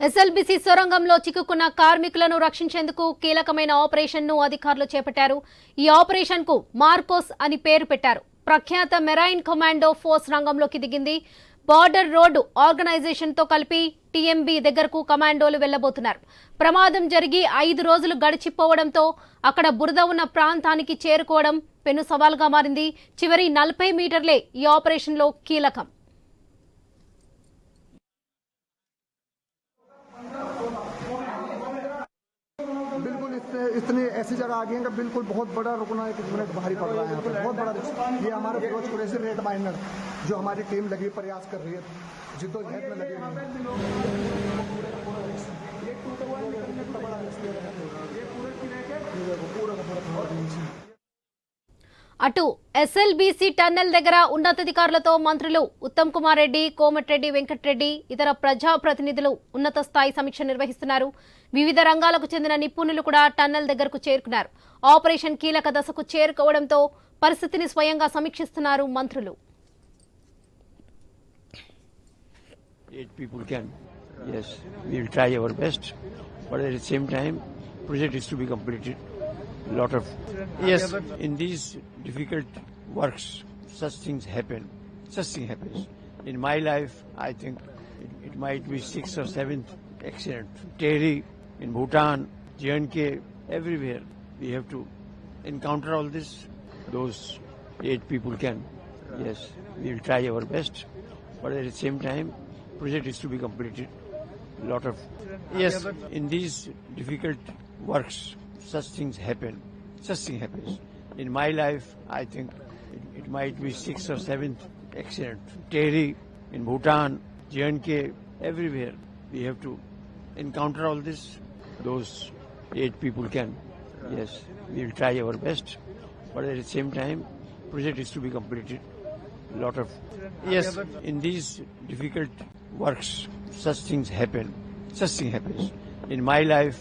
SLBC సొరంగంలో చిక్కుకున్న కార్మికులను రక్షించేందుకు కీలకమైన ఆపరేషన్ను అధికారులు చేపట్టారు. ఈ ఆపరేషన్కు మార్కోస్ అని పేరు పెట్టారు. ప్రఖ్యాత మెరైన్ కమాండో ఫోర్స్ రంగంలోకి దిగింది. బార్డర్ రోడ్ ఆర్గనైజేషన్తో కలిపి టీఎంబీ దగ్గరకు కమాండోలు వెళ్లబోతున్నారు. ప్రమాదం జరిగి 5 రోజులు గడిచిపోవడంతో అక్కడ బురద ఉన్న ప్రాంతానికి చేరుకోవడం పెను సవాల్గా మారింది. చివరి 40 మీటర్లే ఈ ఆపరేషన్లో కీలకం. इतनी ऐसी जगह आ गई है कि बिल्कुल बहुत बड़ा रुकना 1 मिनट भारी पड़ रहा है। यहाँ पर बहुत बड़ा रिस्क। ये हमारे फिरोज कुरैशी रेड माइनर जो हमारी टीम लगी प्रयास कर रही है, जिद्दोजहद में लगी हुई है। అటు ఎస్ఎల్బీసీ టన్నెల్ దగ్గర ఉన్నతాధికారులతో మంత్రులు ఉత్తమ్ కుమార్ రెడ్డి, కోమటిరెడ్డి వెంకటరెడ్డి, ఇతర ప్రజాప్రతినిధులు ఉన్నత స్థాయి సమీక్ష నిర్వహిస్తున్నారు. వివిధ రంగాలకు చెందిన నిపుణులు కూడా టన్నెల్ దగ్గరకు చేరుకున్నారు. ఆపరేషన్ కీలక దశకు చేరుకోవడంతో పరిస్థితిని స్వయంగా సమీక్షిస్తున్నారు మంత్రులు. In these difficult works, such things happen. Such thing happens. In my life, I think it might be 6th or 7th accident. Tehri, in Bhutan, J&K, everywhere. We have to encounter all this. Those 8 people can. Yes, we will try our best. But at the same time, project is to be completed. Yes, in these difficult works, such things happen. Such thing happens. In my life, I think it might be 6th or 7th accident. Tehri, in Bhutan, J&K, everywhere. We have to encounter all this. Those 8 people can. Yes, we will try our best. But at the same time, project is to be completed. Yes, in these difficult works, such things happen. Such thing happens. In my life,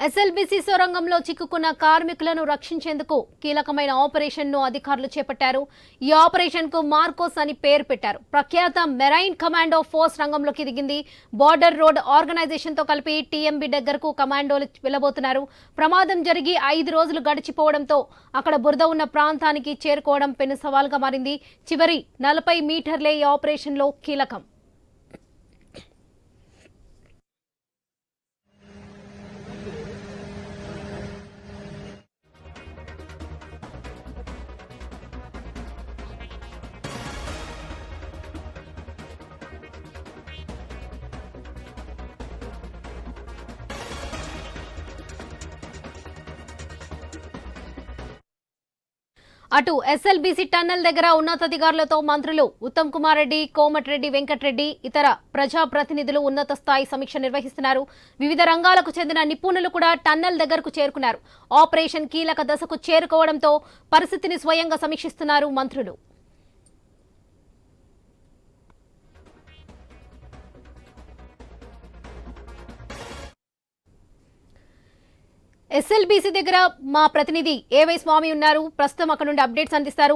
SLBC సొరంగంలో చిక్కుకున్న కార్మికులను రక్షించేందుకు కీలకమైన ఆపరేషన్ను అధికారులు చేపట్టారు. ఈ ఆపరేషన్కు Marcos అని పేరు పెట్టారు. ప్రఖ్యాత మెరైన్ కమాండో ఫోర్స్ రంగంలోకి దిగింది. బార్డర్ రోడ్ ఆర్గనైజేషన్తో కలిపి టీఎంబీ దగ్గరకు కమాండోలు వెళ్లబోతున్నారు. ప్రమాదం జరిగి 5 రోజులు గడిచిపోవడంతో అక్కడ బురద ఉన్న ప్రాంతానికి చేరుకోవడం పెను సవాల్గా మారింది. చివరి 40 మీటర్లే ఈ ఆపరేషన్లో కీలకం. అటు ఎస్ఎల్బీసీ టన్నెల్ దగ్గర ఉన్నతాధికారులతో మంత్రులు ఉత్తమ్ కుమార్ రెడ్డి, కోమటిరెడ్డి వెంకటరెడ్డి, ఇతర ప్రజాప్రతినిధులు ఉన్నత స్థాయి సమీక్ష నిర్వహిస్తున్నారు. వివిధ రంగాలకు చెందిన నిపుణులు కూడా టన్నెల్ దగ్గరకు చేరుకున్నారు. ఆపరేషన్ కీలక దశకు చేరుకోవడంతో పరిస్థితిని స్వయంగా సమీక్షిస్తున్నారు మంత్రులు. ఎస్ఎల్బీసీ దగ్గర మా ప్రతినిధి ఏవై స్వామి ఉన్నారు. ప్రస్తుతం అక్కడ నుండి అప్డేట్స్ అందిస్తారు.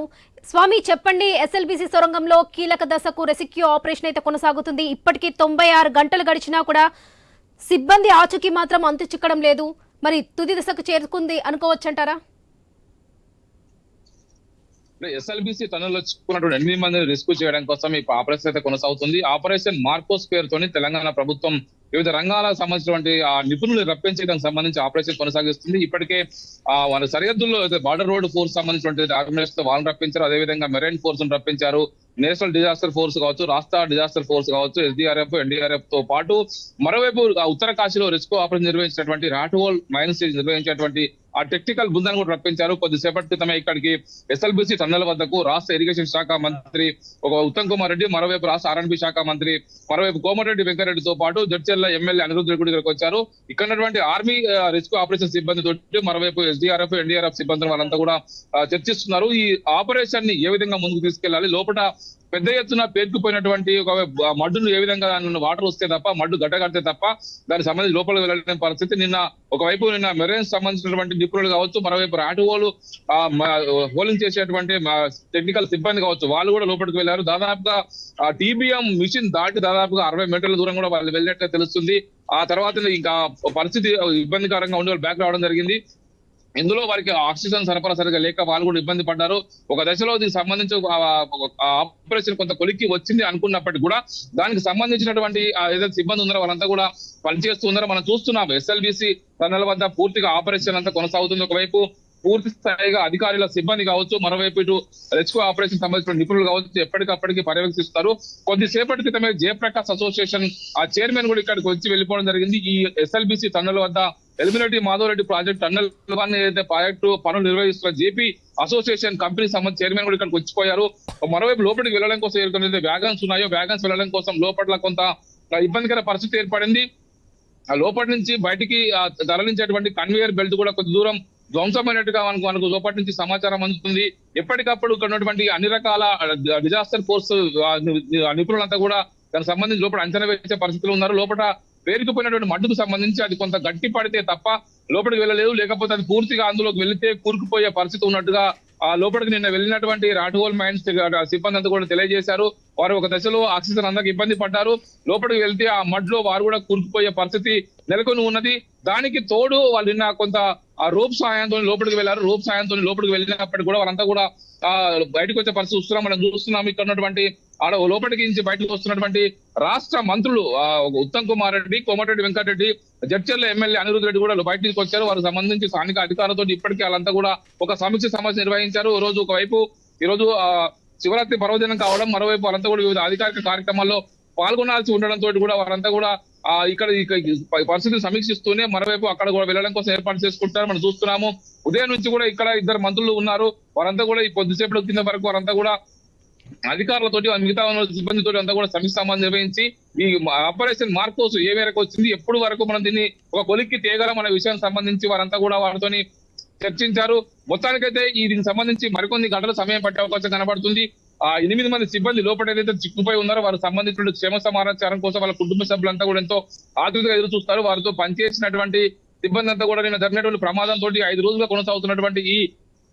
స్వామి, చెప్పండి. ఎస్ఎల్బీసీ సొరంగంలో కీలక దశకు రెస్క్యూ ఆపరేషన్ అయితే కొనసాగుతుంది. ఇప్పటికీ 96 గంటలు గడిచినా కూడా సిబ్బంది ఆచూకీ మాత్రం అంతు చిక్కడం లేదు. మరి తుది దశకు చేరుకుంది అనుకోవచ్చంటారా? ఎస్ఎల్బీసీ టన్నెల్లో చిక్కుకున్నటువంటి 8 మందిని రెస్క్యూ చేయడం కోసం ఈ ఆపరేషన్ అయితే కొనసాగుతుంది. ఆపరేషన్ మార్కోస్ పేరుతోని తెలంగాణ ప్రభుత్వం వివిధ రంగాలకు సంబంధించినటువంటి నిపుణులు రప్పించడానికి సంబంధించి ఆపరేషన్ కొనసాగిస్తుంది. ఇప్పటికే వాళ్ళ సరిహద్దుల్లో బార్డర్ రోడ్ ఫోర్స్ సంబంధించినటువంటి ఆర్గనైజేషన్ వాళ్ళని రప్పించారు. అదేవిధంగా మెరైన్ ఫోర్స్ రప్పించారు. నేషనల్ డిజాస్టర్ ఫోర్స్ కావచ్చు, రాష్ట్ర డిజాస్టర్ ఫోర్స్ కావచ్చు, ఎస్డీఆర్ఎఫ్, ఎన్డీఆర్ఎఫ్ తో పాటు మరోవైపు ఉత్తర కాశీలో రెస్క్యూ ఆపరేషన్ నిర్వహించినటువంటి రాట్హోల్ మైన్స్ నిర్వహించినటువంటి ఆ టెక్నికల్ బృందాన్ని కూడా రప్పించారు. కొద్దిసేపటి క్రితమే ఇక్కడికి ఎస్ఎల్బీసీ టన్నెల్ వద్దకు రాష్ట్ర ఇరిగేషన్ శాఖ మంత్రి ఉత్తమ్ కుమార్ రెడ్డి, మరోవైపు రాష్ట్ర ఆర్ఎండ్బి శాఖ మంత్రి, మరోవైపు కోమటిరెడ్డి వెంకటరెడ్డితో పాటు జడ్చర్ల ఎమ్మెల్యే అనిరుద్ధ్ రెడ్డి ఇక్కడికి వచ్చారు. ఇక్కడ ఉన్నటువంటి ఆర్మీ రెస్క్యూ ఆపరేషన్ సిబ్బంది తోటి, మరోవైపు ఎస్డీఆర్ఎఫ్, ఎన్డీఆర్ఎఫ్ సిబ్బంది వాళ్ళంతా కూడా చర్చిస్తున్నారు. ఈ ఆపరేషన్ ని ఏ విధంగా ముందుకు తీసుకెళ్లాలి, లోపల పెద్ద ఎత్తున పేరుకుపోయినటువంటి ఒక మడ్డును ఏ విధంగా వాటర్ వస్తే తప్ప మడ్డు గడ్డగడితే తప్ప దానికి సంబంధించి లోపలికి వెళ్ళలేని పరిస్థితి. ఒకవైపు నిన్న మెరైన్ సంబంధించినటువంటి నిపుణులు కావచ్చు, మరోవైపు రాటువోలు హోలింగ్ చేసేటువంటి టెక్నికల్ సిబ్బంది కావచ్చు, వాళ్ళు కూడా లోపలికి వెళ్ళారు. దాదాపుగా టీబీఎం మిషన్ దాటి దాదాపుగా 60 మీటర్ల దూరం కూడా వాళ్ళు వెళ్ళినట్లే తెలుస్తుంది. ఆ తర్వాత ఇంకా పరిస్థితి ఇబ్బందికరంగా ఉండి వాళ్ళు బ్యాక్ రావడం జరిగింది. ఇందులో వారికి ఆక్సిజన్ సరఫరా సరిగా లేక వాళ్ళు కూడా ఇబ్బంది పడ్డారు. ఒక దశలో దీనికి సంబంధించి ఆపరేషన్ కొంత కొలిక్కి వచ్చింది అనుకున్నప్పటికీ కూడా దానికి సంబంధించినటువంటి ఏదైతే సిబ్బంది ఉన్నారో వాళ్ళంతా కూడా పనిచేస్తూ ఉన్నారో మనం చూస్తున్నాం. ఎస్ఎల్బిసి టన్నెల్ వద్ద పూర్తిగా ఆపరేషన్ అంతా కొనసాగుతుంది. ఒకవైపు పూర్తి స్థాయిగా అధికారుల సిబ్బంది కావచ్చు, మరోవైపు ఇటు రెస్క్యూ ఆపరేషన్ సంబంధించిన నిపుణులు కావచ్చు ఎప్పటికప్పటికి పర్యవేక్షిస్తారు. కొద్దిసేపటి క్రితమే జయప్రకాష్ అసోసియేషన్ చైర్మన్ కూడా ఇక్కడికి వచ్చి వెళ్ళిపోవడం జరిగింది. ఈ ఎస్ఎల్బిసి టన్నెల్ వద్ద ఎలిమినేటి మాధవరెడ్డి ప్రాజెక్ట్ టన్నెల్ ఏదైతే ప్రాజెక్టు పనులు నిర్వహిస్తున్న జేపీ అసోసియేషన్ కంపెనీ సంబంధించిన చైర్మన్ కూడా ఇక్కడికి వచ్చిపోయారు. మరోవైపు లోపలికి వెళ్ళడం కోసం ఏదైతే వ్యాగన్స్ ఉన్నాయో వ్యాగన్స్ వెళ్ళడం కోసం లోపల కొంత ఇబ్బందికర పరిస్థితి ఏర్పడింది. ఆ లోపటి నుంచి బయటికి తరలించేటువంటి కన్వేయర్ బెల్ట్ కూడా కొద్ది దూరం ధ్వంసమైనట్టుగా మనకు లోపటి నుంచి సమాచారం అందుతుంది. ఎప్పటికప్పుడు ఇక్కడ ఉన్నటువంటి అన్ని రకాల డిజాస్టర్ ఫోర్స్ నిపుణులంతా కూడా దానికి సంబంధించి లోపల అంచనా వేసే పరిస్థితులు ఉన్నారు. లోపల పేరుకుపోయినటువంటి మడ్డుకు సంబంధించి అది కొంత గట్టి పడితే తప్ప లోపలికి వెళ్ళలేదు, లేకపోతే అది పూర్తిగా అందులోకి వెళితే కూరుకుపోయే పరిస్థితి ఉన్నట్టుగా లోపలికి నిన్న వెళ్ళినటువంటి రాటువోల్ మైన్స్ సిబ్బంది అంతా కూడా తెలియజేశారు. వారు ఒక దశలో ఆక్సిజన్ అందక ఇబ్బంది పడ్డారు. లోపలికి వెళ్తే ఆ మడ్లో వారు కూడా కూరుకుపోయే పరిస్థితి నెలకొని ఉన్నది. దానికి తోడు వాళ్ళు నిన్న కొంత ఆ రోప్ సాయంతో లోపలికి వెళ్ళారు. రోప్ సాయంతో లోపలికి వెళ్ళినప్పటికీ కూడా వాళ్ళంతా కూడా బయటకు వచ్చే పరిస్థితి చూస్తున్నాం. మనం చూస్తున్నాం ఇక్కడ ఉన్నటువంటి ఆడ లోపలికి నుంచి బయటకు వస్తున్నటువంటి రాష్ట్ర మంత్రులు ఉత్తమ్ కుమార్ రెడ్డి, కోమటిరెడ్డి వెంకటరెడ్డి, జడ్చర్ల ఎమ్మెల్యే అనిరుద్ధ్ రెడ్డి కూడా బయటకు వచ్చారు. వారికి సంబంధించి స్థానిక అధికారులతో ఇప్పటికీ వాళ్ళంతా కూడా ఒక సమీక్ష సమావేశం నిర్వహించారు. ఈ రోజు శివరాత్రి పర్వదినం కావడం, మరోవైపు వాళ్ళంతా కూడా వివిధ అధికారిక కార్యక్రమాల్లో పాల్గొనాల్సి ఉండడంతో కూడా వారంతా కూడా ఇక్కడ పరిస్థితులు సమీక్షిస్తూనే మరోవైపు అక్కడ కూడా వెళ్ళడం కోసం ఏర్పాటు చేసుకుంటారు. మనం చూస్తున్నాము. ఉదయం నుంచి కూడా ఇక్కడ 2 మంత్రులు ఉన్నారు. వారంతా కూడా ఈ కొద్దిసేపటి కింద వరకు వారంతా కూడా అధికారులతోటి మిగతా సిబ్బందితో అంతా కూడా సమీక్ష సమావేశం నిర్వహించి ఈ ఆపరేషన్ మార్కోస్ ఏ మేరకు వచ్చింది, ఎప్పుడు వరకు మనం దీన్ని ఒక కొలిక్కి తేగలం అనే విషయానికి సంబంధించి వారంతా కూడా వారితోని చర్చించారు. మొత్తానికైతే దీనికి సంబంధించి మరికొన్ని గంటల సమయం పట్టే అవకాశం కనబడుతుంది. 8 మంది సిబ్బంది లోపల ఏదైతే చిక్కుపోయి ఉన్నారో వారికి సంబంధించిన క్షేమ సమాచారం కోసం వాళ్ళ కుటుంబ సభ్యులంతా కూడా ఎంతో ఆతృతగా ఎదురు చూస్తారు. వారితో పనిచేసినటువంటి సిబ్బంది అంతా కూడా నిన్న జరిగినటువంటి ప్రమాదంతో 5 రోజులుగా కొనసాగుతున్నటువంటి ఈ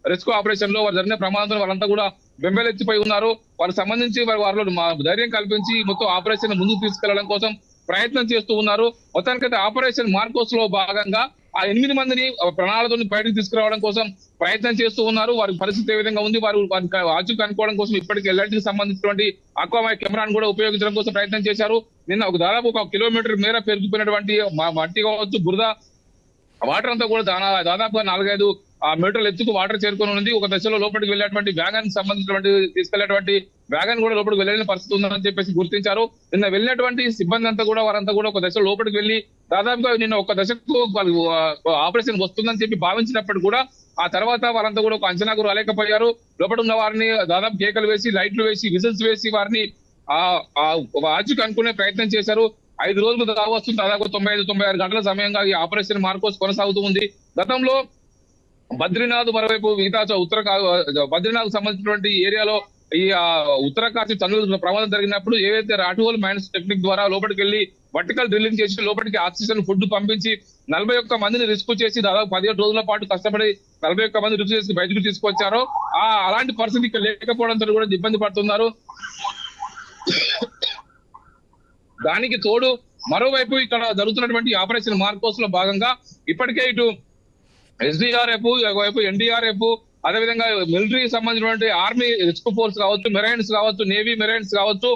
రెస్క్యూ ఆపరేషన్ లో వారు జరిగిన ప్రమాదంతో వాళ్ళంతా కూడా బెంబేలెత్తిపోయి ఉన్నారు. వారికి సంబంధించి వారిలో ధైర్యం కల్పించి మొత్తం ఆపరేషన్ ముందుకు తీసుకెళ్లడం కోసం ప్రయత్నం చేస్తూ ఉన్నారు. మొత్తానికైతే ఆపరేషన్ మార్కోస్ లో భాగంగా ఆ 8 మందిని ప్రాణాలతో బయటకు తీసుకురావడం కోసం ప్రయత్నం చేస్తూ ఉన్నారు. వారి పరిస్థితి ఏ విధంగా ఉంది, వారికి ఆచూ కనుక్కోవడం కోసం ఇప్పటికీ ఎల్ఐటీకి సంబంధించినటువంటి ఆక్వామై కెమెరాను కూడా ఉపయోగించడం కోసం ప్రయత్నం చేశారు. నిన్న దాదాపు 1 కిలోమీటర్ మేర పెరిగిపోయినటువంటి మట్టి కావచ్చు, బురద వాటర్ అంతా కూడా దాదాపుగా 4-5 మీటర్ల ఎత్తుకు వాటర్ చేరుకొని ఉంది. ఒక దశలో లోపలికి వెళ్ళేటువంటి వ్యాగన్ సంబంధించినటువంటి తీసుకెళ్లేటువంటి వ్యాగన్ కూడా లోపలికి వెళ్ళలేని పరిస్థితి ఉందని చెప్పేసి గుర్తించారు. నిన్న వెళ్ళినటువంటి సిబ్బంది అంతా కూడా వారంతా కూడా ఒక దశలో లోపలికి వెళ్లి దాదాపుగా నిన్న ఒక దశకు ఆపరేషన్ వస్తుందని చెప్పి భావించినప్పుడు కూడా ఆ తర్వాత వారంతా కూడా ఒక అంచనాకు రాలేకపోయారు. లోపల ఉన్న వారిని దాదాపు కేకలు వేసి, లైట్లు వేసి, విజిల్స్ వేసి వారిని ఆచూకీ అనుకునే ప్రయత్నం చేశారు. 5 రోజులు వస్తుంది. దాదాపు 95-96 గంటల సమయంగా ఈ ఆపరేషన్ మార్కోస్ కొనసాగుతూ ఉంది. గతంలో బద్రీనాథ్ మరోవైపు మిగతా బద్రీనాథ్ సంబంధించినటువంటి ఏరియాలో ఈ ఉత్తరకాశీ టన్నెల్ ప్రమాదం జరిగినప్పుడు ఏవైతే రాటువోల్ మైన్స్ టెక్నిక్ ద్వారా లోపలికి వెళ్లి వర్టికల్ డ్రిల్లింగ్ చేసి లోపలికి ఆక్సిజన్ ఫుడ్ పంపించి 41 మందిని రిస్క్ చేసి దాదాపు 17 రోజుల పాటు కష్టపడి 41 మంది రిస్క్ చేసి బయటకు తీసుకొచ్చారు. అలాంటి పరిస్థితి ఇక్కడ లేకపోవడంతో కూడా ఇబ్బంది పడుతున్నారు. దానికి తోడు మరోవైపు ఇక్కడ జరుగుతున్నటువంటి ఆపరేషన్ మార్కోస్ లో భాగంగా ఇప్పటికే ఇటు ఎస్డీఆర్ఎఫ్, ఒకవైపు ఎన్డీఆర్ఎఫ్, అదేవిధంగా మిలిటరీ సంబంధించినటువంటి ఆర్మీ రెస్క్యూ ఫోర్స్ కావచ్చు, మెరైన్స్ కావచ్చు, నేవీ మెరైన్స్ కావచ్చు,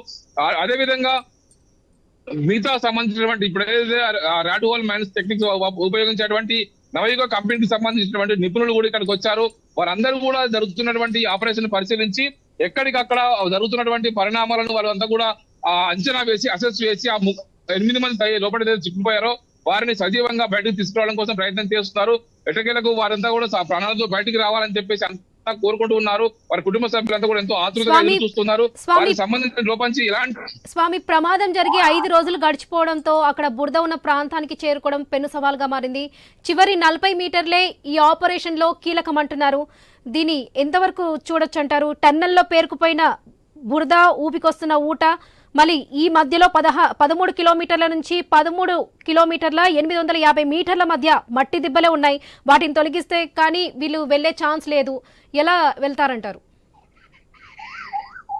అదేవిధంగా మిగతా సంబంధించినటువంటి ఇప్పుడు ఏదైతే రాటువోల్ మైన్స్ టెక్నిక్స్ ఉపయోగించేటువంటి నవయుగ కంపెనీకి సంబంధించినటువంటి నిపుణులు కూడా ఇక్కడికి వచ్చారు. వారందరూ కూడా జరుగుతున్నటువంటి ఆపరేషన్ పరిశీలించి ఎక్కడికక్కడ జరుగుతున్నటువంటి పరిణామాలను వాళ్ళంతా కూడా అంచనా వేసి అసెస్ చేసి 8 మంది లోపల చిక్కుపోయారో వారిని సజీవంగా బయటకు తీసుకురావడం కోసం ప్రయత్నం చేస్తున్నారు. ఎటకేలకు వారంతా కూడా ప్రాణాలతో బయటికి రావాలని చెప్పేసి అంతా కోరుకుంటూ ఉన్నారు. వారి కుటుంబ సభ్యులంతా కూడా ఎంతో ఆతృతగా చూస్తున్నారు. వారికి సంబంధించిన లోపంచి ఇలాంటి స్వామి ప్రమాదం జరిగి 5 రోజులు గడిచిపోవడంతో అక్కడ బురద ఉన్న ప్రాంతానికి చేరుకోవడం పెను సవాల్గా మారింది. చివరి 40 మీటర్లే ఈ ఆపరేషన్ లో కీలకమంటున్నారు. దీని ఎంతవరకు చూడొచ్చు అంటారు? టన్నెల్లో పేరుకుపోయిన బురద ఊపికొస్తున్న ఊట, మళ్ళీ ఈ మధ్యలో 13 కిలోమీటర్ల నుంచి 13 కిలోమీటర్ల 850 మీటర్ల మధ్య మట్టి దిబ్బలే ఉన్నాయి. వాటిని తొలగిస్తే కానీ వీళ్ళు వెళ్లే ఛాన్స్ లేదు. ఎలా వెళ్తారంటారు?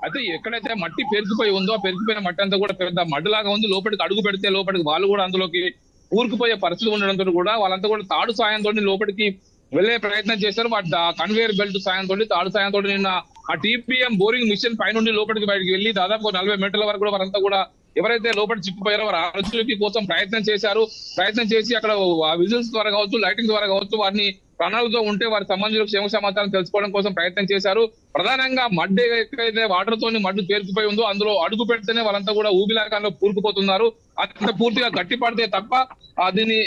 అయితే ఎక్కడైతే మట్టి పెరిగిపోయి ఉందో, పెరిగిపోయిన మట్టి అంతా కూడా పెద్ద మడ్డులాగా ఉంది. లోపలికి అడుగు పెడితే లోపలికి వాళ్ళు కూడా అందులోకి ఊరుకుపోయే పరిస్థితి ఉండడంతో కూడా వాళ్ళంతా కూడా తాడు సాయంతో లోపలికి వెళ్లే ప్రయత్నం చేశారు. కన్వేయర్ బెల్ట్ సాయంతో, తాడు సాయంతో నిన్న ఆ టీపీఎం బోరింగ్ మిషన్ పైనుండి లోపలికి బయటికి వెళ్లి దాదాపు 40 మీటర్ల వరకు కూడా వారంతా కూడా ఎవరైతే లోపల చిక్కుపోయారో వారు ఆలోచనకి కోసం ప్రయత్నం చేశారు. ప్రయత్నం చేసి అక్కడ విజిల్స్ ద్వారా కావచ్చు, లైటింగ్ ద్వారా కావచ్చు, వారిని ప్రాణాలతో ఉంటే వారి సంబంధించిన క్షేమ సమాచారం తెలుసుకోవడం కోసం ప్రయత్నం చేశారు. ప్రధానంగా మడ్డు ఎక్కడైతే వాటర్ తోని మడ్డు పేరుకుపోయి ఉందో అందులో అడుగు పెడితేనే వాళ్ళంతా కూడా ఊబిలాకంలో కూరుకుపోతున్నారు. అంత పూర్తిగా గట్టి పడితే తప్ప దీన్ని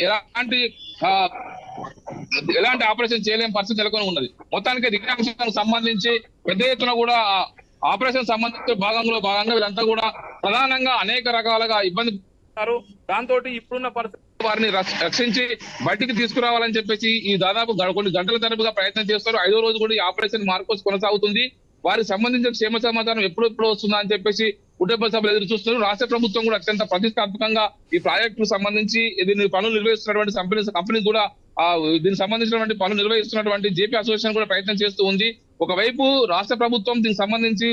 ఎలాంటి ఆపరేషన్ చేయలేని పరిస్థితి నెలకొని ఉన్నది. మొత్తానికి దిగ్నాంశానికి సంబంధించి పెద్ద ఎత్తున కూడా ఆపరేషన్ సంబంధించిన భాగంగా వీళ్ళంతా కూడా ప్రధానంగా అనేక రకాలుగా ఇబ్బంది పడుతున్నారు. దాంతో ఇప్పుడున్న పరిస్థితి వారిని రక్షించి బయటికి తీసుకురావాలని చెప్పేసి ఈ దాదాపు కొన్ని గంటల తరపుగా ప్రయత్నం చేస్తారు. 5వ రోజు కూడా ఈ ఆపరేషన్ మార్కోస్ కొనసాగుతుంది. వారికి సంబంధించిన క్షేమ సమాచారం ఎప్పుడు వస్తుందా అని చెప్పేసి కుటుంబ సభ్యులు ఎదురు చూస్తున్నారు. రాష్ట్ర ప్రభుత్వం కూడా అత్యంత ప్రతిష్టాత్మకంగా ఈ ప్రాజెక్టు సంబంధించి దీన్ని పనులు నిర్వహిస్తున్నటువంటి కంపెనీ కూడా దీనికి సంబంధించినటువంటి పనులు నిర్వహిస్తున్నటువంటి జేపీ అసోసియేషన్ కూడా ప్రయత్నం చేస్తూ ఉంది. ఒకవైపు రాష్ట్ర ప్రభుత్వం దీనికి సంబంధించి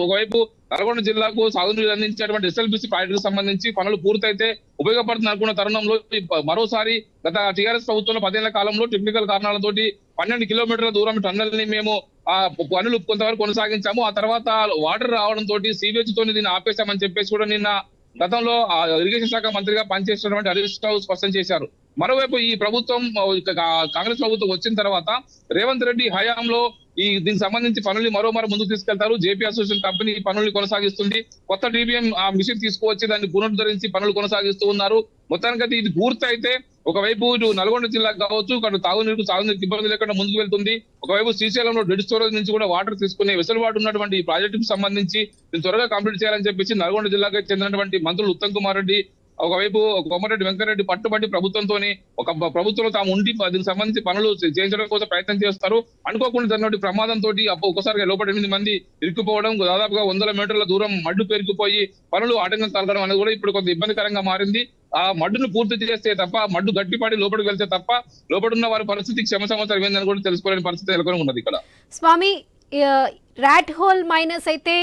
ఒకవైపు నల్గొండ జిల్లాకు సాగునీరు అందించేటువంటి ఎస్ఎల్బిసి ప్రాజెక్టుకు సంబంధించి పనులు పూర్తయితే ఉపయోగపడుతుంది అనుకున్న తరుణంలో మరోసారి గత టీఆర్ఎస్ ప్రభుత్వంలో 10 ఏళ్ల కాలంలో టెక్నికల్ కారణాలతోటి 12 కిలోమీటర్ల దూరం టన్నెల్ ని మేము పనులు కొంతవరకు కొనసాగించాము. ఆ తర్వాత వాటర్ రావడం తోటి సీవేజ్ తోని దీన్ని ఆపేశామని చెప్పేసి కూడా నిన్న గతంలో ఇరిగేషన్ శాఖ మంత్రిగా పనిచేసినటువంటి హరీష్ రావు స్పష్టం చేశారు. మరోవైపు ఈ ప్రభుత్వం కాంగ్రెస్ ప్రభుత్వం వచ్చిన తర్వాత రేవంత్ రెడ్డి హయాంలో దీనికి సంబంధించి పనులు మరోమారు ముందుకు తీసుకెళ్తారు. జేపీ అసోసియేషన్ కంపెనీ పనులు కొనసాగిస్తుంది. కొత్త టీబీఎం మిషన్ తీసుకువచ్చి దాన్ని పునరుద్ధరించి పనులు కొనసాగిస్తూ ఉన్నారు. మొత్తానికి ఇది పూర్తయితే ఒకవైపు ఇటు నల్గొండ జిల్లాకు కావచ్చు, సాగునీరుకు ఇబ్బంది లేకుండా ముందుకు వెళ్తుంది. ఒకవైపు శ్రీశైలంలో డెడ్ స్టోరేజ్ నుంచి కూడా వాటర్ తీసుకునే వెసులుబాటు ఉన్నటువంటి ఈ ప్రాజెక్టుకు సంబంధించి దీన్ని త్వరగా కంప్లీట్ చేయాలని చెప్పేసి నల్గొండ జిల్లాకు చెందినటువంటి మంత్రులు ఉత్తమ్ కుమార్ రెడ్డి, ఒకవైపు కోమటిరెడ్డి వెంకటరెడ్డి పట్టుబట్టి ప్రభుత్వంతోని ప్రభుత్వంలో తాము ఉండి దీనికి సంబంధించి పనులు చేయించడం కోసం ప్రయత్నం చేస్తారు. అనుకోకుండా జరిగినటువంటి ప్రమాదంతో ఒకసారిగా లోపల 8 మంది ఇరుక్కుపోవడం, దాదాపుగా 100 మీటర్ల దూరం మడ్డు పేరుకుపోయి పనులు ఆటంకం కలగడం అనేది కూడా ఇప్పుడు కొంత ఇబ్బందికరంగా మారింది. ఆ మడ్డును పూర్తి చేస్తే తప్ప, మడ్డు గట్టిపడి లోపలికి వెళ్తే తప్ప లోపడున్న వారి పరిస్థితికి క్షమ సమాచారం ఏందని కూడా తెలుసుకోలేని పరిస్థితి నెలకొని ఉన్నది. ఇక్కడ స్వామి, రాట్ హోల్ మైనస్ అయితే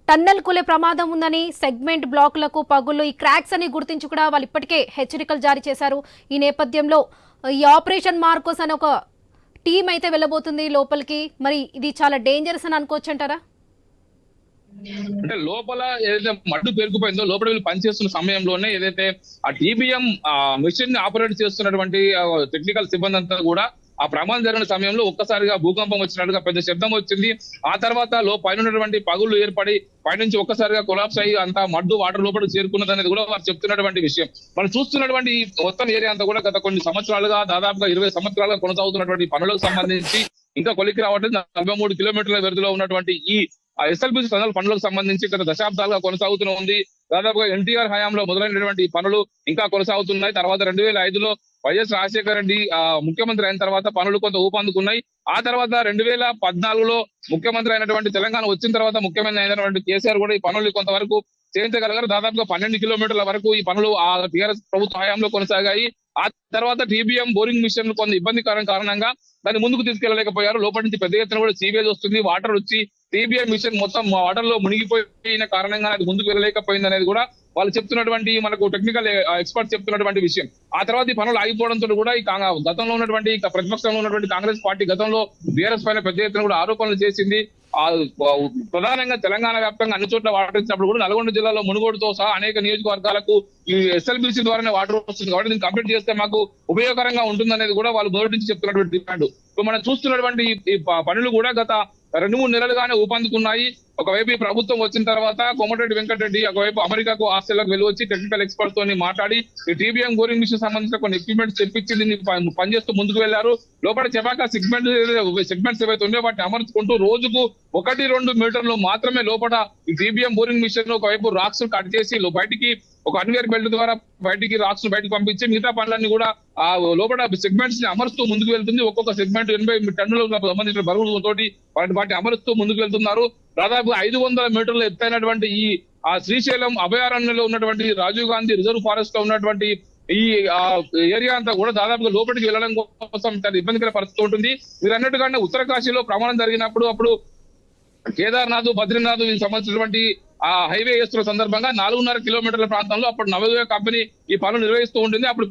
టన్నెల్ కూలే ప్రమాదం ఉందని సెగ్మెంట్ బ్లాకులకు పగుళ్ళు, ఈ క్రాక్స్ అని గుర్తించి కూడా వాళ్ళు ఇప్పటికే హెచ్చరికలు జారీ చేశారు. ఈ నేపథ్యంలో ఈ ఆపరేషన్ మార్కోస్ అని ఒక టీం అయితే వెళ్ళబోతుంది లోపలికి. మరి ఇది చాలా డేంజరస్ అని అనుకోవచ్చు అంటారా? అంటే లోపల ఏదైతే మడ్డు పేరుకుపోయిందో లోపల వీళ్ళు పనిచేస్తున్న సమయంలోనే ఏదైతే ఆ టీబీఎం మిషన్ ని ఆపరేట్ చేస్తున్నటువంటి టెక్నికల్ సిబ్బంది అంతా కూడా ఆ ప్రమాదం జరిగిన సమయంలో ఒక్కసారిగా భూకంపం వచ్చినట్టుగా పెద్ద శబ్దం వచ్చింది. ఆ తర్వాత పైన ఉన్నటువంటి పగుళ్ళు ఏర్పడి పైనుంచి ఒక్కసారిగా కొలాప్స్ అయ్యి అంతా మడ్డు వాటర్ లోపలికి చేరుకున్నది అనేది కూడా వారు చెప్తున్నటువంటి విషయం. మనం చూస్తున్నటువంటి ఈ మొత్తం ఏరియా అంతా కూడా గత కొన్ని సంవత్సరాలుగా, దాదాపుగా 20 సంవత్సరాలుగా కొనసాగుతున్నటువంటి పనులకు సంబంధించి ఇంకా కొలికి రావట్లేదు. 43 కిలోమీటర్ల వ్యవధిలో ఉన్నటువంటి ఈ ఎస్ఎల్బిసి టన్నెల్ పనులకు సంబంధించి గత దశాబ్దాలుగా కొనసాగుతూ ఉంది. దాదాపుగా ఎన్టీఆర్ హయాంలో మొదలైనటువంటి పనులు ఇంకా కొనసాగుతున్నాయి. తర్వాత 2005లో వైఎస్ రాజశేఖర రెడ్డి ముఖ్యమంత్రి అయిన తర్వాత పనులు కొంత ఊపందుకున్నాయి. ఆ తర్వాత 2014లో ముఖ్యమంత్రి అయినటువంటి తెలంగాణ వచ్చిన తర్వాత ముఖ్యమంత్రి అయినటువంటి కేసీఆర్ కూడా ఈ పనులు కొంతవరకు చేయించగలిగారు. దాదాపుగా 12 కిలోమీటర్ల వరకు ఈ పనులు ఆ టీఆర్ఎస్ ప్రభుత్వ హయాంలో కొనసాగాయి. ఆ తర్వాత టీబీఎం బోరింగ్ మిషన్ కొంత ఇబ్బందికరం కారణంగా దాన్ని ముందుకు తీసుకెళ్లలేకపోయారు. లోపలి నుంచి పెద్ద ఎత్తున కూడా సీవేజ్ వస్తుంది. వాటర్ వచ్చి టీబీఎం మిషన్ మొత్తం వాటర్ లో మునిగిపోయిన కారణంగా అది ముందుకు వెళ్ళలేకపోయింది అనేది కూడా వాళ్ళు చెప్తున్నటువంటి, మనకు టెక్నికల్ ఎక్స్పర్ట్ చెప్తున్నటువంటి విషయం. ఆ తర్వాత ఈ పనులు ఆగిపోవడంతో కూడా ఈ గతంలో ఉన్నటువంటి ప్రతిపక్షంలో ఉన్నటువంటి కాంగ్రెస్ పార్టీ గతంలో బీఆర్ఎస్ పైన పెద్ద ఎత్తున కూడా ఆరోపణలు చేసింది. ప్రధానంగా తెలంగాణ వ్యాప్తంగా అన్ని చోట్ల వాటర్ ఇచ్చినప్పుడు కూడా నల్గొండ జిల్లాలో మునుగోడుతో సహా అనేక నియోజకవర్గాలకు ఈ ఎస్ఎల్బిసి ద్వారానే వాటర్ వస్తుంది కాబట్టి దీన్ని కంప్లీట్ చేస్తే మాకు ఉపయోగకరంగా ఉంటుందనేది కూడా వాళ్ళు మొదటి నుంచి చెప్తున్నటువంటి డిమాండ్. ఇప్పుడు మనం చూస్తున్నటువంటి ఈ పనులు కూడా గత 2-3 నెలలుగానే ఊపందుకున్నాయి. ఒకవైపు ఈ ప్రభుత్వం వచ్చిన తర్వాత కోమటిరెడ్డి వెంకటరెడ్డి ఒకవైపు అమెరికాకు ఆస్ట్రేలియాకు వెళ్ళి వచ్చి టెక్నికల్ ఎక్స్పర్ట్స్ తోని మాట్లాడి ఈ టీబీఎం బోరింగ్ మిషన్ సంబంధించిన కొన్ని ఎక్విప్మెంట్స్ తెప్పించి పనిచేస్తూ ముందుకు వెళ్లారు. లోపల చెపాక సెగ్మెంట్స్ ఏవైతే ఉన్నాయో వాటిని అమర్చుకుంటూ రోజుకు 1-2 మీటర్లు మాత్రమే లోపల ఈ TBM బోరింగ్ మిషన్ ఒకవైపు రాక్స్ కట్ చేసి బయటికి ఒక కన్వేయర్ బెల్ట్ ద్వారా బయటికి రాక్స్ బయటకు పంపించి మిగతా పనులన్నీ కూడా ఆ లోపల సెగ్మెంట్స్ ని అమరుస్తూ ముందుకు వెళ్తుంది. ఒక్కొక్క సెగ్మెంట్ 80 టన్నులకు సంబంధించిన బరువులతోటి వాటి అమరుస్తూ ముందుకు వెళ్తున్నారు. దాదాపు 500 మీటర్లు ఎత్తైనటువంటి ఈ శ్రీశైలం అభయారణ్యంలో ఉన్నటువంటి రాజీవ్ గాంధీ రిజర్వ్ ఫారెస్ట్ లో ఉన్నటువంటి ఈ ఏరియా అంతా కూడా దాదాపుగా లోపలికి వెళ్ళడం కోసం చాలా ఇబ్బందికర పరిస్థితి ఉంటుంది. మీరు అన్నట్టుగానే ఉత్తరకాశీలో ప్రమాణం జరిగినప్పుడు అప్పుడు కేదార్నాథ్, బద్రీనాథ్ వీళ్ళకి సంబంధించినటువంటి ఆ హైవే వేస్తున్న సందర్భంగా 4.5 కిలోమీటర్ల ప్రాంతంలో అప్పుడు నవోదయ కంపెనీ ఈ పనులు నిర్వహిస్తూ ఉంటుంది. అప్పుడు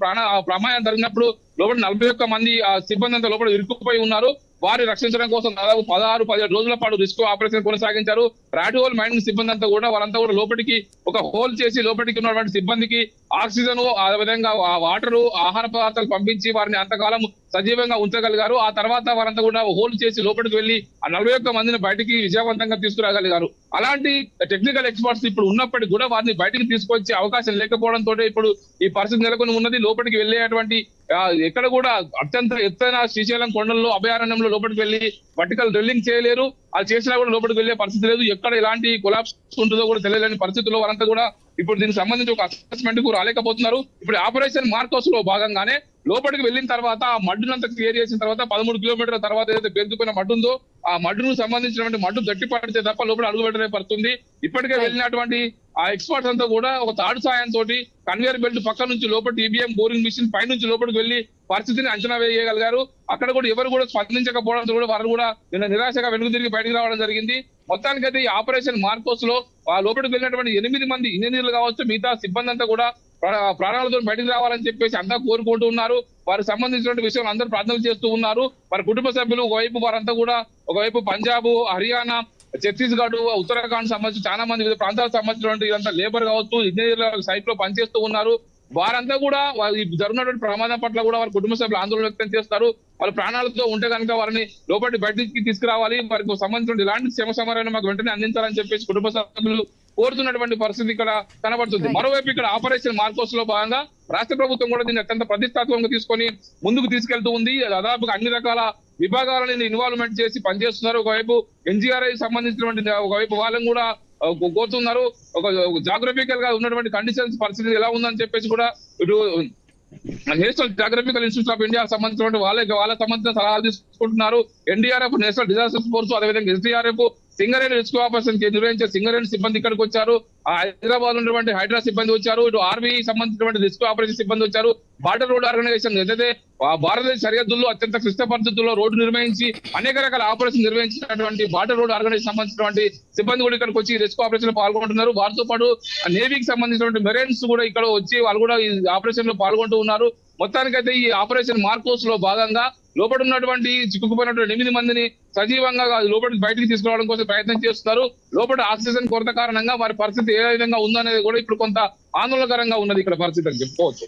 ప్రమాదం జరిగినప్పుడు లోపల 41 మంది సిబ్బంది అంతా లోపల ఇరుక్కుపోయి ఉన్నారు. వారిని రక్షించడం కోసం దాదాపు 16-17 రోజుల పాటు రిస్క్ ఆపరేషన్ కొనసాగించారు. రాట్ హోల్ మైనింగ్ సిబ్బంది అంతా కూడా వారంతా కూడా లోపలికి ఒక హోల్ చేసి లోపలికి ఉన్నటువంటి సిబ్బందికి ఆక్సిజన్, ఆ విధంగా వాటర్, ఆహార పదార్థాలు పంపించి వారిని అంతకాలం సజీవంగా ఉంచగలిగారు. ఆ తర్వాత వారంతా కూడా హోల్ చేసి లోపలికి వెళ్లి ఆ 41 మందిని బయటికి విజయవంతంగా తీసుకురాగలిగారు. అలాంటి టెక్నికల్ ఎక్స్పర్ట్స్ ఇప్పుడు ఉన్నప్పటికీ కూడా వారిని బయటికి తీసుకొచ్చే అవకాశం లేకపోవడంతో ఇప్పుడు ఈ పరిస్థితి నెలకొని ఉన్నది. లోపలికి వెళ్ళేటువంటి ఎక్కడ కూడా అత్యంత ఎత్తైన శ్రీశైలం కొండల్లో అభయారణ్యంలో లోపలికి వెళ్లి వర్టికల్ డ్రిల్లింగ్ చేయలేరు. అది చేసినా కూడా లోపలికి వెళ్లే పరిస్థితి లేదు. ఎక్కడ ఎలాంటి కొలాప్స్ ఉంటుందో కూడా తెలియలేని పరిస్థితుల్లో వారంతా కూడా ఇప్పుడు దీనికి సంబంధించి ఒక అసెస్మెంట్ కు రాలేకపోతున్నారు. ఇప్పుడు ఆపరేషన్ మార్కోస్ లో భాగంగానే లోపలికి వెళ్ళిన తర్వాత ఆ మడ్డునంతా క్లియర్ చేసిన తర్వాత 13 కిలోమీటర్ల తర్వాత ఏదైతే పెరుగుతున్న మడ్డు ఉందో ఆ మడ్డును సంబంధించినటువంటి మడ్డు గట్టి పడితే తప్ప లోపల అడుగు పెట్టనే పడుతుంది. ఇప్పటికే వెళ్ళినటువంటి ఆ ఎక్స్పర్ట్స్ అంతా కూడా ఒక తాడు సాయంతో కన్వేయర్ బెల్ట్ పక్క నుంచి లోపల TBM బోరింగ్ మిషన్ పై నుంచి లోపలికి వెళ్లి పరిస్థితిని అంచనా వేయగలిగారు. అక్కడ కూడా ఎవరు కూడా స్పందించకపోవడంతో కూడా వారు కూడా నిన్న నిరాశగా వెనుక తిరిగి బయటకు రావడం జరిగింది. మొత్తానికైతే ఈ ఆపరేషన్ మార్కోస్ లో ఆ లోపలికి వెళ్ళినటువంటి 8 మంది ఇంజనీర్లు కావచ్చు, మిగతా సిబ్బంది అంతా కూడా ప్రాణాలతో బయటకు రావాలని చెప్పేసి అంతా కోరుకుంటూ ఉన్నారు. వారికి సంబంధించిన విషయం అందరూ ప్రార్థనలు చేస్తూ ఉన్నారు. వారి కుటుంబ సభ్యులు ఒకవైపు వారంతా కూడా ఒకవైపు పంజాబ్, హర్యానా, ఛత్తీస్గఢ్, ఉత్తరాఖండ్ సంబంధించి చాలా మంది వివిధ ప్రాంతాలకు సంబంధించినటువంటి ఇదంతా లేబర్ కావచ్చు, ఇంజనీర్ల సైట్ లో పనిచేస్తూ ఉన్నారు. వారంతా కూడా జరుగుతున్నటువంటి ప్రమాదం పట్ల కూడా వారి కుటుంబ సభ్యులు ఆందోళన వ్యక్తం చేస్తారు. వాళ్ళ ప్రాణాలతో ఉంటే కనుక వారిని లోపలి బయటికి తీసుకురావాలి, వారికి సంబంధించిన ఇలాంటి శ్రమ సమరాన్ని మాకు వెంటనే అందించాలని చెప్పేసి కుటుంబ సభ్యులు కోరుతున్నటువంటి పరిస్థితి ఇక్కడ కనబడుతుంది. మరోవైపు ఇక్కడ ఆపరేషన్ మార్కోస్ లో భాగంగా రాష్ట్ర ప్రభుత్వం కూడా దీన్ని అత్యంత ప్రతిష్టాత్మకంగా తీసుకొని ముందుకు తీసుకెళ్తూ ఉంది. దాదాపుగా అన్ని రకాల విభాగాలను ఇన్వాల్వ్మెంట్ చేసి పనిచేస్తున్నారు. ఒకవైపు NGRI సంబంధించినటువంటి ఒకవైపు వాళ్ళని కూడా కోరుతున్నారు. ఒక జాగ్రఫికల్ గా ఉన్నటువంటి కండిషన్స్ పరిస్థితి ఎలా ఉందని చెప్పేసి కూడా ఇటు national geographical institute of India సంబంధించినటువంటి వాళ్ళకి సంబంధించిన సలహాలు తీసుకుంటున్నారు. NDRF, నేషనల్ డిజాస్టర్ ఫోర్స్, అదేవిధంగా SDRF, సింగరేణి రెస్క్యూ ఆపరేషన్ నిర్వహించే సింగరేణి సిబ్బంది ఇక్కడికి వచ్చారు. హైదరాబాద్ ఉన్నటువంటి హైడ్రా సిబ్బంది వచ్చారు. ఇటు ఆర్మీ సంబంధించినటువంటి రెస్క్యూ ఆపరేషన్ సిబ్బంది వచ్చారు. బార్డర్ రోడ్ ఆర్గనైజేషన్ ఏదైతే భారతదేశ సరిహద్దుల్లో అత్యంత క్లిష్ట పరిస్థితుల్లో రోడ్డు నిర్వహించి అనేక రకాల ఆపరేషన్ నిర్వహించినటువంటి బార్డర్ రోడ్ ఆర్గనైజేషన్ సంబంధించినటువంటి సిబ్బంది కూడా ఇక్కడికి వచ్చి రెస్క్యూ ఆపరేషన్ లో పాల్గొంటున్నారు. వారితో పాటు నేవీకి సంబంధించినటువంటి మెరైన్స్ కూడా ఇక్కడ వచ్చి వాళ్ళు కూడా ఈ ఆపరేషన్ లో పాల్గొంటూ ఉన్నారు. మొత్తానికైతే ఈ ఆపరేషన్ మార్కోస్ లో భాగంగా లోపల ఉన్నటువంటి చిక్కుకుపోయినటువంటి 8 మందిని సజీవంగా లోపలికి బయటికి తీసుకురావడం కోసం ప్రయత్నం చేస్తున్నారు. లోపల ఆక్సిజన్ కొరత కారణంగా వారి పరిస్థితి ఏ విధంగా ఉందనేది కూడా ఇప్పుడు కొంత ఆందోళనకరంగా ఉన్నది ఇక్కడ పరిస్థితి అని చెప్పుకోవచ్చు.